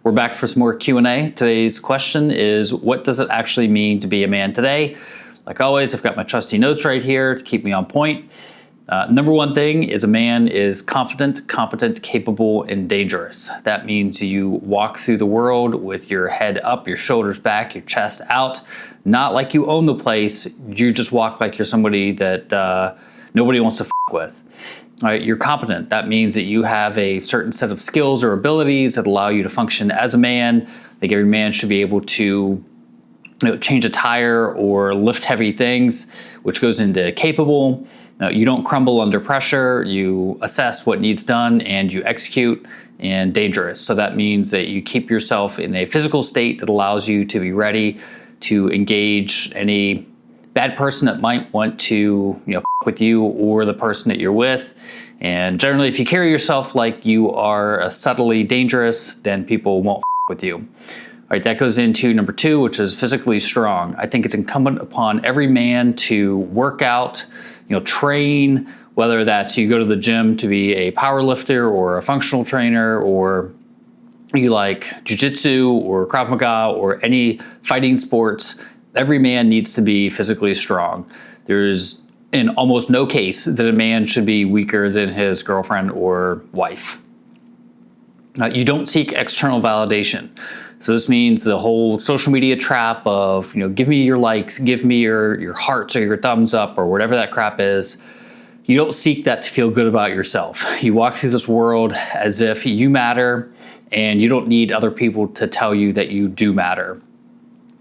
We're back for some more Q&A. Today's question is, what does it actually mean to be a man today? Like always, I've got my trusty notes right here to keep me on point. Number one thing is a man is confident, competent, capable, and dangerous. That means you walk through the world with your head up, your shoulders back, your chest out. Not like you own the place, you just walk like you're somebody that nobody wants to f with. All right, you're competent. That means that you have a certain set of skills or abilities that allow you to function as a man. I think every man should be able to change a tire or lift heavy things, which goes into capable. You don't crumble under pressure. You assess what needs done and you execute. And dangerous. So that means that you keep yourself in a physical state that allows you to be ready to engage any bad person that might want to with you or the person that you're with. And generally, if you carry yourself like you are subtly dangerous, then people won't with you. All right, that goes into number two, which is physically strong. I think it's incumbent upon every man to work out, train, whether that's you go to the gym to be a power lifter or a functional trainer, or you like jiu-jitsu or Krav Maga or any fighting sports. Every man needs to be physically strong. There's in almost no case that a man should be weaker than his girlfriend or wife. You don't seek external validation. So this means the whole social media trap of, give me your likes, give me your hearts or your thumbs up or whatever that crap is. You don't seek that to feel good about yourself. You walk through this world as if you matter and you don't need other people to tell you that you do matter.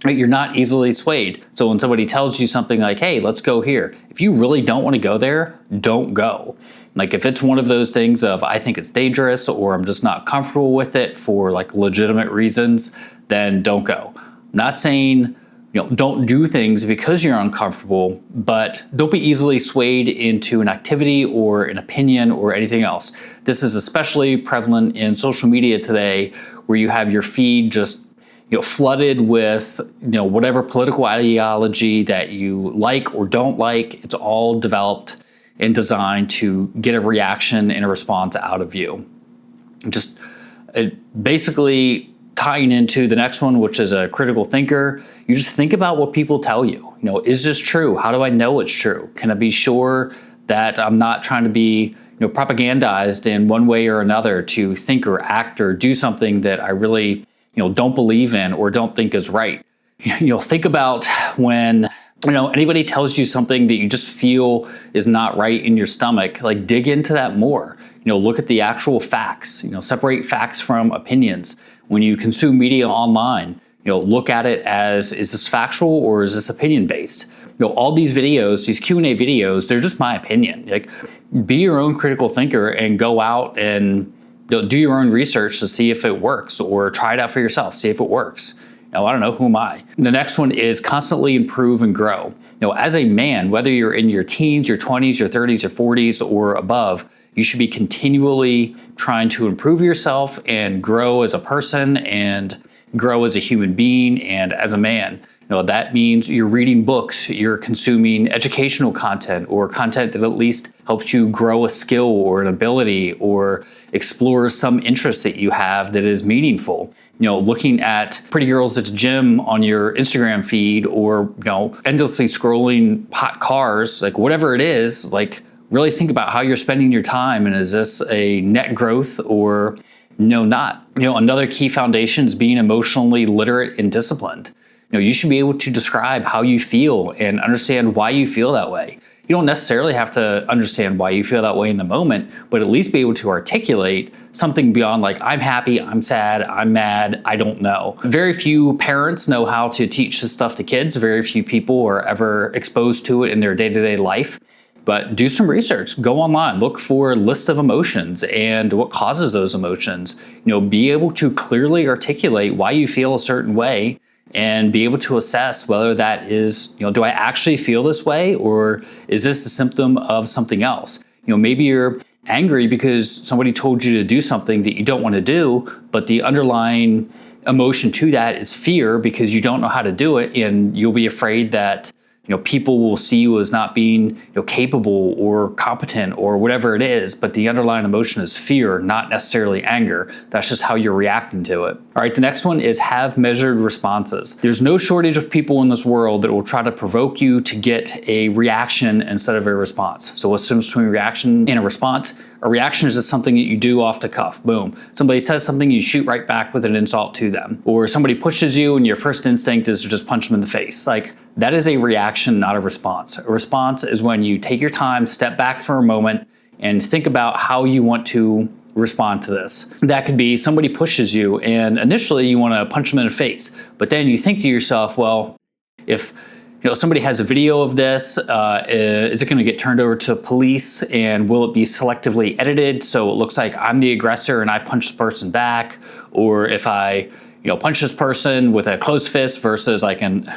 You're not easily swayed. So when somebody tells you something like, hey, let's go here, if you really don't want to go there, don't go. Like if it's one of those things of, I think it's dangerous or I'm just not comfortable with it for like legitimate reasons, then don't go. I'm not saying, don't do things because you're uncomfortable, but don't be easily swayed into an activity or an opinion or anything else. This is especially prevalent in social media today, where you have your feed just flooded with whatever political ideology that you like or don't like. It's all developed and designed to get a reaction and a response out of you. Just basically tying into the next one, which is a critical thinker. You just think about what people tell you. Is this true? How do I know it's true? Can I be sure that I'm not trying to be propagandized in one way or another to think or act or do something that I really don't believe in or don't think is right? Think about when anybody tells you something that you just feel is not right in your stomach. Like dig into that more. Look at the actual facts. Separate facts from opinions. When you consume media online, look at it as, is this factual or is this opinion based? All these videos, these Q&A videos, they're just my opinion. Like, be your own critical thinker and go out and do your own research to see if it works, or try it out for yourself, see if it works. I don't know, who am I? The next one is constantly improve and grow. As a man, whether you're in your teens, your 20s, your 30s, your 40s, or above, you should be continually trying to improve yourself and grow as a person and grow as a human being and as a man. That means you're reading books, you're consuming educational content or content that at least helps you grow a skill or an ability or explore some interest that you have that is meaningful. Looking at pretty girls at the gym on your Instagram feed, or, endlessly scrolling hot cars, like whatever it is, like really think about how you're spending your time, and is this a net growth or not? Another key foundation is being emotionally literate and disciplined. You should be able to describe how you feel and understand why you feel that way. You don't necessarily have to understand why you feel that way in the moment, but at least be able to articulate something beyond like, I'm happy, I'm sad, I'm mad, I don't know. Very few parents know how to teach this stuff to kids. Very few people are ever exposed to it in their day-to-day life. But do some research, go online, look for a list of emotions and what causes those emotions. Be able to clearly articulate why you feel a certain way, and be able to assess whether that is, do I actually feel this way, or is this a symptom of something else? Maybe you're angry because somebody told you to do something that you don't want to do, but the underlying emotion to that is fear because you don't know how to do it, and you'll be afraid that people will see you as not being capable or competent or whatever it is, but the underlying emotion is fear, not necessarily anger. That's just how you're reacting to it. All right, the next one is have measured responses. There's no shortage of people in this world that will try to provoke you to get a reaction instead of a response. So what's the difference between a reaction and a response? A reaction is just something that you do off the cuff. Boom. Somebody says something, you shoot right back with an insult to them. Or somebody pushes you and your first instinct is to just punch them in the face. Like, that is a reaction, not a response. A response is when you take your time, step back for a moment, and think about how you want to respond to this. That could be somebody pushes you and initially you want to punch them in the face, but then you think to yourself, well, if somebody has a video of this, is it going to get turned over to police, and will it be selectively edited so it looks like I'm the aggressor and I punch the person back? Or if I punch this person with a closed fist versus like an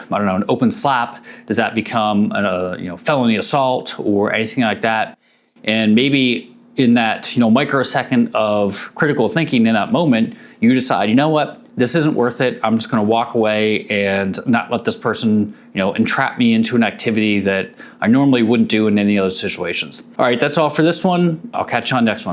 open slap, does that become a felony assault or anything like that? And maybe in that microsecond of critical thinking in that moment, you decide, you know what, this isn't worth it. I'm just going to walk away and not let this person, entrap me into an activity that I normally wouldn't do in any other situations. All right, that's all for this one. I'll catch you on the next one.